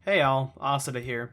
Hey all, Occida here.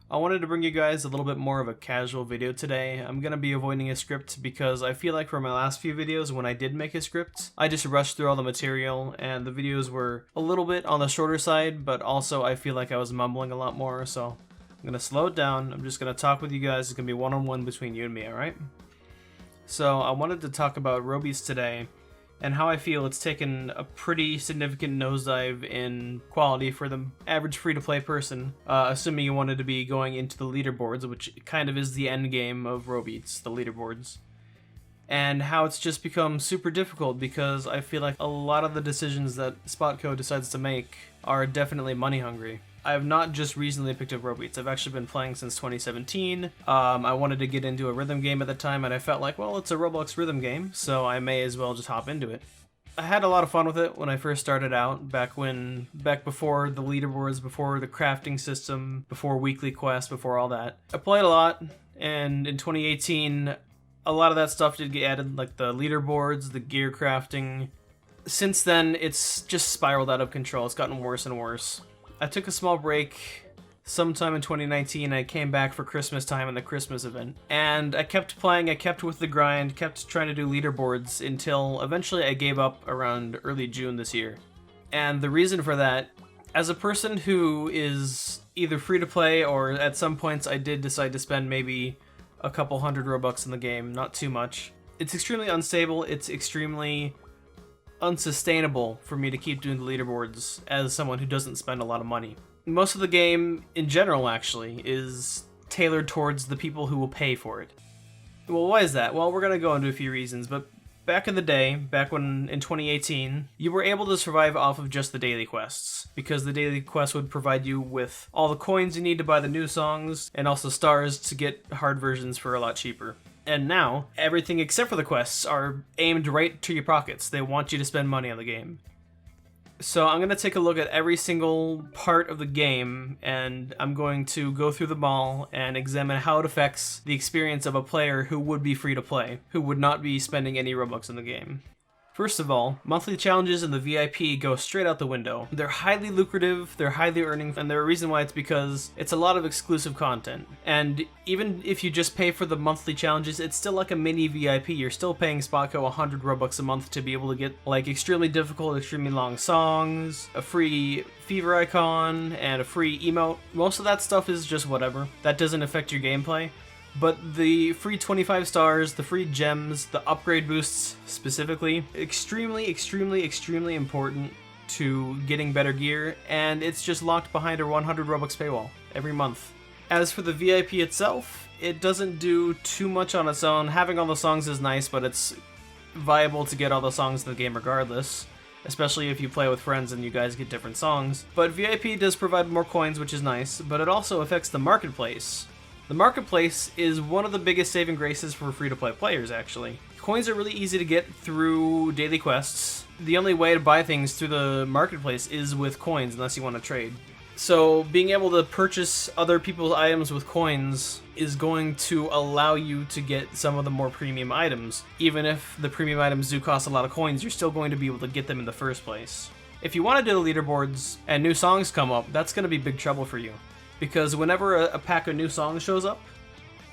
I wanted to bring you guys a little bit more of a casual video today. I'm going to be avoiding a script because I feel like for my last few videos when I did make a script, I just rushed through all the material and the videos were a little bit on the shorter side, but also I feel like I was mumbling a lot more, so I'm going to slow it down. I'm just going to talk with you guys. It's going to be one-on-one between you and me, alright? So I wanted to talk about Robeats today and how I feel it's taken a pretty significant nosedive in quality for the average free-to-play person, assuming you wanted to be going into the leaderboards, which kind of is the end game of Robeats, the leaderboards. And how it's just become super difficult because I feel like a lot of the decisions that Spotco decides to make are definitely money hungry. I have not just recently picked up Robeats. I've actually been playing since 2017. I wanted to get into a rhythm game at the time, and I felt like, well, it's a Roblox rhythm game, so I may as well just hop into it. I had a lot of fun with it when I first started out, back before the leaderboards, before the crafting system, before weekly quests, before all that. I played a lot, and in 2018, a lot of that stuff did get added, like the leaderboards, the gear crafting. Since then, it's just spiraled out of control. It's gotten worse and worse. I took a small break sometime in 2019. I came back for Christmas time and the Christmas event. And I kept playing, I kept with the grind, kept trying to do leaderboards until eventually I gave up around early June this year. And the reason for that, as a person who is either free to play or at some points I did decide to spend maybe a couple hundred Robux in the game, not too much. It's extremely unstable, it's extremely unsustainable for me to keep doing the leaderboards as someone who doesn't spend a lot of money. Most of the game, in general actually, is tailored towards the people who will pay for it. Well, why is that? Well, we're going to go into a few reasons, but back in the day, back when in 2018, you were able to survive off of just the daily quests, because the daily quests would provide you with all the coins you need to buy the new songs, and also stars to get hard versions for a lot cheaper. And now, everything except for the quests are aimed right to your pockets. They want you to spend money on the game. So I'm going to take a look at every single part of the game, and I'm going to go through them all and examine how it affects the experience of a player who would be free to play, who would not be spending any Robux in the game. First of all, monthly challenges and the VIP go straight out the window. They're highly lucrative, they're highly earning, and the reason why it's because it's a lot of exclusive content. And even if you just pay for the monthly challenges, it's still like a mini VIP. You're still paying Spotco 100 Robux a month to be able to get like extremely difficult, extremely long songs, a free fever icon, and a free emote. Most of that stuff is just whatever. That doesn't affect your gameplay. But the free 25 stars, the free gems, the upgrade boosts specifically, extremely important to getting better gear, and it's just locked behind a 100 Robux paywall every month. As for the VIP itself, it doesn't do too much on its own. Having all the songs is nice, but it's viable to get all the songs in the game regardless, especially if you play with friends and you guys get different songs. But VIP does provide more coins, which is nice, but it also affects the marketplace. The marketplace is one of the biggest saving graces for free-to-play players, actually. Coins are really easy to get through daily quests. The only way to buy things through the marketplace is with coins, unless you want to trade. So being able to purchase other people's items with coins is going to allow you to get some of the more premium items. Even if the premium items do cost a lot of coins, you're still going to be able to get them in the first place. If you want to do the leaderboards and new songs come up, that's going to be big trouble for you. Because whenever a pack of new songs shows up,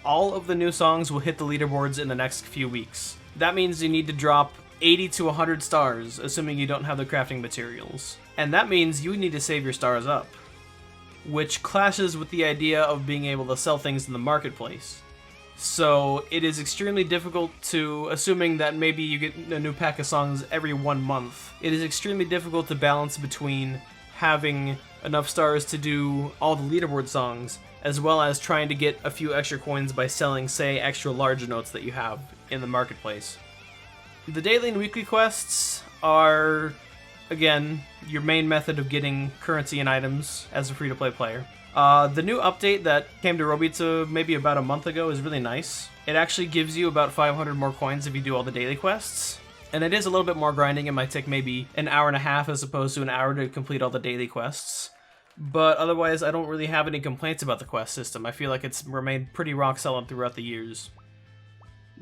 all of the new songs will hit the leaderboards in the next few weeks. That means you need to drop 80 to 100 stars, assuming you don't have the crafting materials. And that means you need to save your stars up, which clashes with the idea of being able to sell things in the marketplace. So it is extremely difficult to, assuming that maybe you get a new pack of songs every 1 month, it is extremely difficult to balance between having enough stars to do all the leaderboard songs, as well as trying to get a few extra coins by selling, say, extra large notes that you have in the marketplace. The daily and weekly quests are, again, your main method of getting currency and items as a free-to-play player. The new update that came to Robeats maybe about a month ago is really nice. It actually gives you about 500 more coins if you do all the daily quests. And it is a little bit more grinding. It might take maybe an hour and a half as opposed to an hour to complete all the daily quests. But otherwise, I don't really have any complaints about the quest system. I feel like it's remained pretty rock solid throughout the years.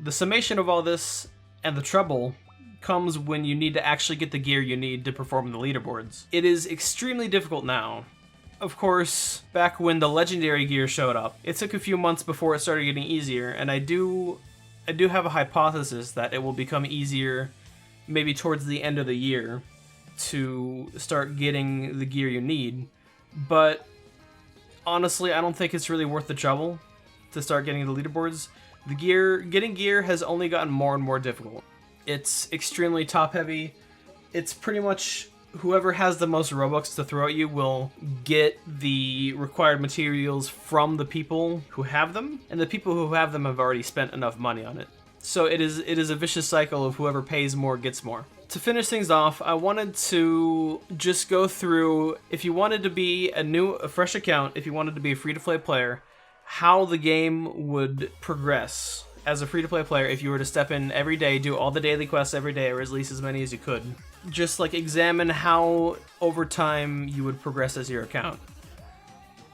The summation of all this and the trouble comes when you need to actually get the gear you need to perform the leaderboards. It is extremely difficult now of course, back when the legendary gear showed up, it took a few months before it started getting easier, and I do have a hypothesis that it will become easier maybe towards the end of the year to start getting the gear you need. But honestly, I don't think it's really worth the trouble to start getting the leaderboards. Getting gear has only gotten more and more difficult. It's extremely top heavy. It's pretty much whoever has the most Robux to throw at you will get the required materials from the people who have them, and the people who have them have already spent enough money on it. So it is a vicious cycle of whoever pays more gets more. To finish things off, I wanted to just go through, if you wanted to be a fresh account, if you wanted to be a free-to-play player, how the game would progress as a free-to-play player if you were to step in every day, do all the daily quests every day, or at least as many as you could. Just like examine how over time you would progress as your account.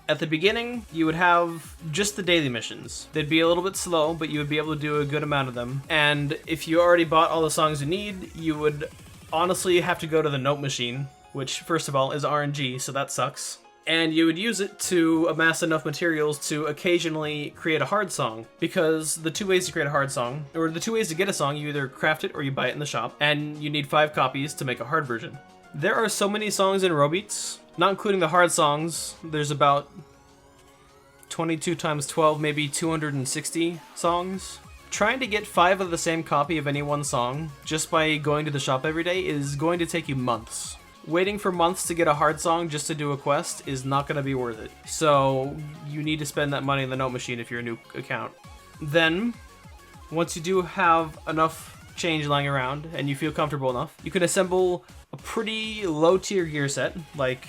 At the beginning, you would have just the daily missions. They'd be a little bit slow, but you would be able to do a good amount of them. And if you already bought all the songs you need, you would honestly have to go to the note machine, which first of all is RNG, so that sucks. And you would use it to amass enough materials to occasionally create a hard song. Because the two ways to create a hard song, or the two ways to get a song, you either craft it or you buy it in the shop, and you need 5 copies to make a hard version. There are so many songs in Robeats, not including the hard songs. There's about 22 times 12, maybe 260 songs. Trying to get 5 of the same copy of any one song just by going to the shop every day is going to take you months. Waiting for months to get a hard song just to do a quest is not going to be worth it. So you need to spend that money in the note machine if you're a new account. Then, once you do have enough change lying around and you feel comfortable enough, you can assemble a pretty low tier gear set, like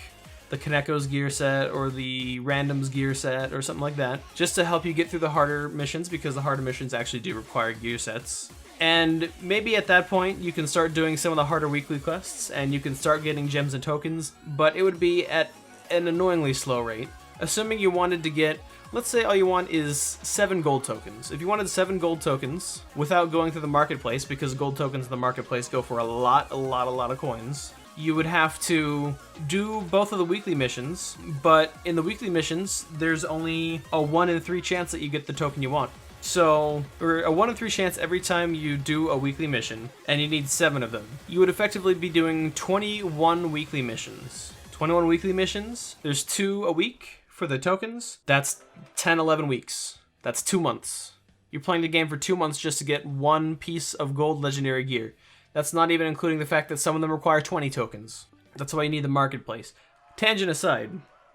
the Kaneko's gear set or the Random's gear set or something like that, just to help you get through the harder missions, because the harder missions actually do require gear sets. And maybe at that point you can start doing some of the harder weekly quests and you can start getting gems and tokens, but it would be at an annoyingly slow rate. Assuming you wanted to get, let's say all you want is 7 gold tokens. If you wanted 7 gold tokens without going through the marketplace, because gold tokens in the marketplace go for a lot of coins, you would have to do both of the weekly missions, but in the weekly missions, there's only a 1 in 3 chance that you get the token you want. So, or a 1 in 3 chance every time you do a weekly mission, and you need 7 of them. You would effectively be doing 21 weekly missions. 21 weekly missions, there's 2 a week for the tokens. That's 10, 11 weeks. That's 2 months. You're playing the game for 2 months just to get 1 piece of gold legendary gear. That's not even including the fact that some of them require 20 tokens. That's why you need the marketplace. Tangent aside,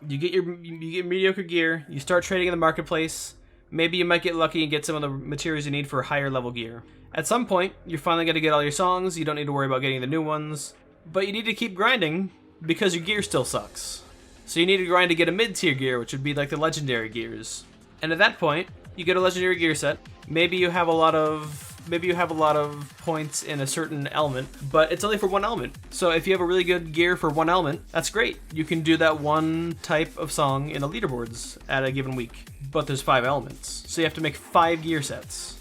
you get mediocre gear, you start trading in the marketplace. Maybe you might get lucky and get some of the materials you need for higher level gear. At some point, you're finally going to get all your songs, you don't need to worry about getting the new ones, but you need to keep grinding because your gear still sucks. So you need to grind to get a mid-tier gear, which would be like the legendary gears. And at that point, you get a legendary gear set. Maybe you have a lot of points in a certain element, but it's only for one element. So if you have a really good gear for one element, that's great. You can do that one type of song in the leaderboards at a given week. But there's 5 elements, so you have to make 5 gear sets.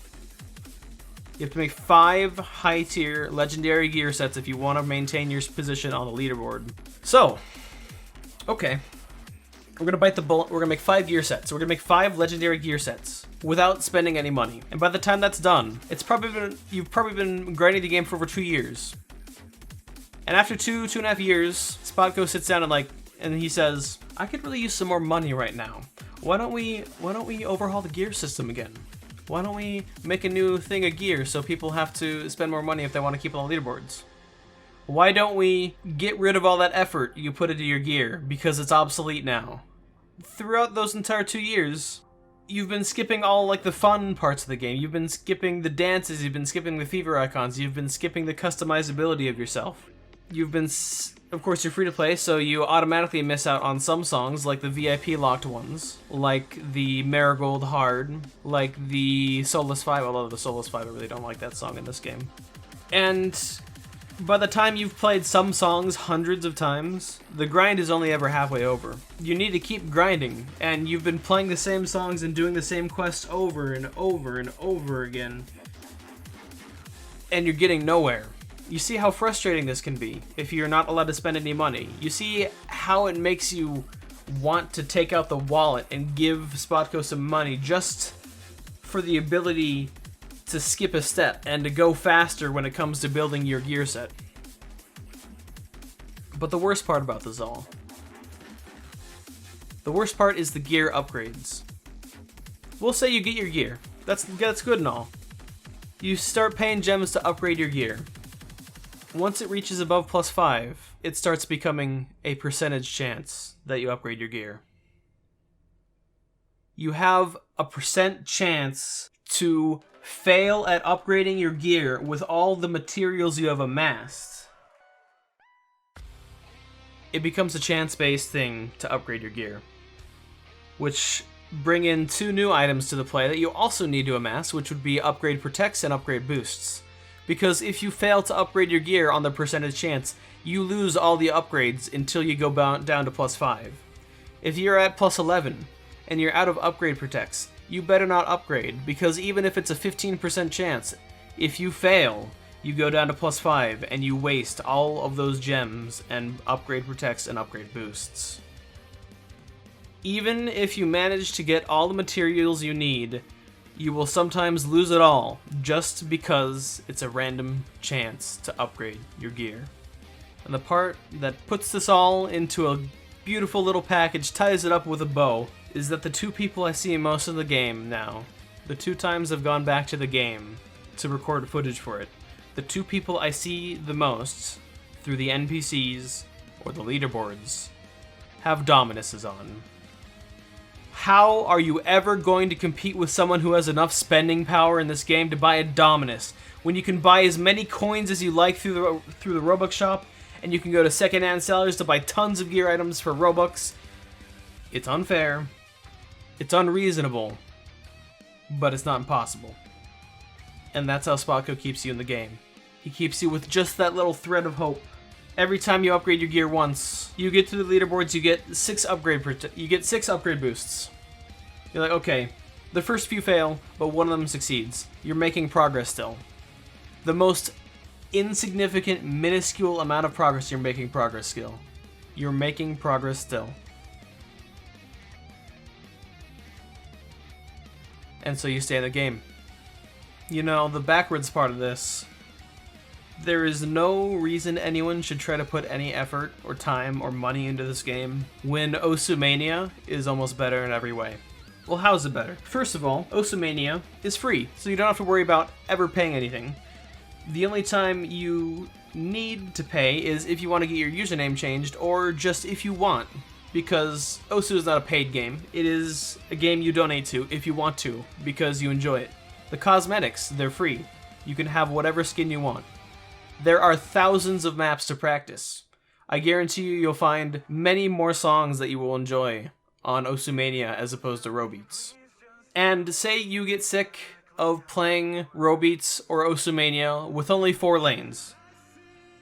You have to make 5 high-tier legendary gear sets if you want to maintain your position on the leaderboard. So, okay, we're gonna bite the bullet. We're gonna make 5 gear sets. So we're gonna make 5 legendary gear sets without spending any money. And by the time that's done, you've probably been grinding the game for over 2 years. And after 2.5 years, Spotko sits down and he says, "I could really use some more money right now. Why don't we overhaul the gear system again? Why don't we make a new thing of gear so people have to spend more money if they want to keep on the leaderboards? Why don't we get rid of all that effort you put into your gear because it's obsolete now?" Throughout those entire 2 years, you've been skipping all like the fun parts of the game. You've been skipping the dances, you've been skipping the fever icons, you've been skipping the customizability of yourself. Of course, you're free to play, so you automatically miss out on some songs, like the VIP locked ones, like the Marigold Hard, like the Soulless 5, although the Soulless 5, I really don't like that song in this game. And by the time you've played some songs hundreds of times, the grind is only ever halfway over. You need to keep grinding, and you've been playing the same songs and doing the same quests over and over and over again, and you're getting nowhere. You see how frustrating this can be if you're not allowed to spend any money. You see how it makes you want to take out the wallet and give Spotko some money just for the ability to skip a step and to go faster when it comes to building your gear set. But the worst part about this all, the worst part is the gear upgrades. We'll say you get your gear. That's good and all. You start paying gems to upgrade your gear. Once it reaches above +5, it starts becoming a percentage chance that you upgrade your gear. You have a % chance to fail at upgrading your gear with all the materials you have amassed. It becomes a chance-based thing to upgrade your gear, which bring in 2 new items to the play that you also need to amass, which would be upgrade protects and upgrade boosts. Because if you fail to upgrade your gear on the percentage chance, you lose all the upgrades until you go down to +5. If you're at +11 and you're out of upgrade protects, you better not upgrade, because even if it's a 15% chance, if you fail, you go down to +5 and you waste all of those gems and upgrade protects and upgrade boosts. Even if you manage to get all the materials you need, you will sometimes lose it all just because it's a random chance to upgrade your gear. And the part that puts this all into a beautiful little package, ties it up with a bow, is that the 2 people I see most of the game now, the 2 times I've gone back to the game to record footage for it, the 2 people I see the most through the NPCs or the leaderboards have Dominuses on. How are you ever going to compete with someone who has enough spending power in this game to buy a Dominus when you can buy as many coins as you like through the Robux shop, and you can go to secondhand sellers to buy tons of gear items for Robux? It's unfair, it's unreasonable, but it's not impossible. And that's how Spotko keeps you in the game. He keeps you with just that little thread of hope. Every time you upgrade your gear once, you get to the leaderboards, you get 6 upgrade boosts. You're like, okay, the first few fail, but one of them succeeds. You're making progress still. The most insignificant, minuscule amount of progress, you're making progress still. You're making progress still. And so you stay in the game. You know, the backwards part of this, there is no reason anyone should try to put any effort or time or money into this game when Osumania is almost better in every way. Well, how is it better? First of all, Osumania is free, so you don't have to worry about ever paying anything. The only time you need to pay is if you want to get your username changed, or just if you want, because Osu is not a paid game. It is a game you donate to if you want to, because you enjoy it. The cosmetics, they're free. You can have whatever skin you want. There are thousands of maps to practice. I guarantee you'll find many more songs that you will enjoy on Osumania as opposed to Robeats. And say you get sick of playing Robeats or Osumania with only 4 lanes.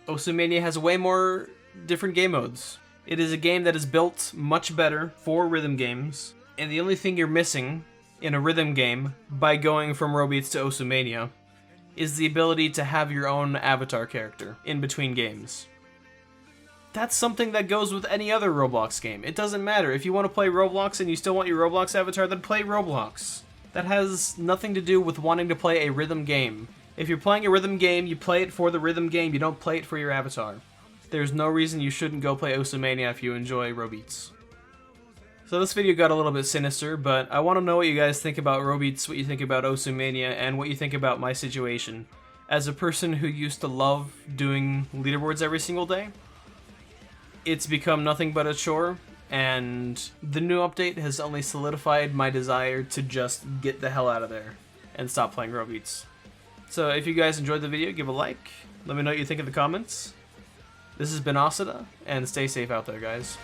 Osumania has way more different game modes. It is a game that is built much better for rhythm games, and the only thing you're missing in a rhythm game by going from Robeats to Osumania is the ability to have your own avatar character in between games. That's something that goes with any other Roblox game. It doesn't matter. If you want to play Roblox and you still want your Roblox avatar, then play Roblox. That has nothing to do with wanting to play a rhythm game. If you're playing a rhythm game, you play it for the rhythm game, you don't play it for your avatar. There's no reason you shouldn't go play Osumania if you enjoy Robeats. So this video got a little bit sinister, but I want to know what you guys think about Robeats, what you think about Osumania, and what you think about my situation. As a person who used to love doing leaderboards every single day, it's become nothing but a chore, and the new update has only solidified my desire to just get the hell out of there and stop playing Robeats. So if you guys enjoyed the video, give a like, let me know what you think in the comments. This has been Occida, and stay safe out there, guys.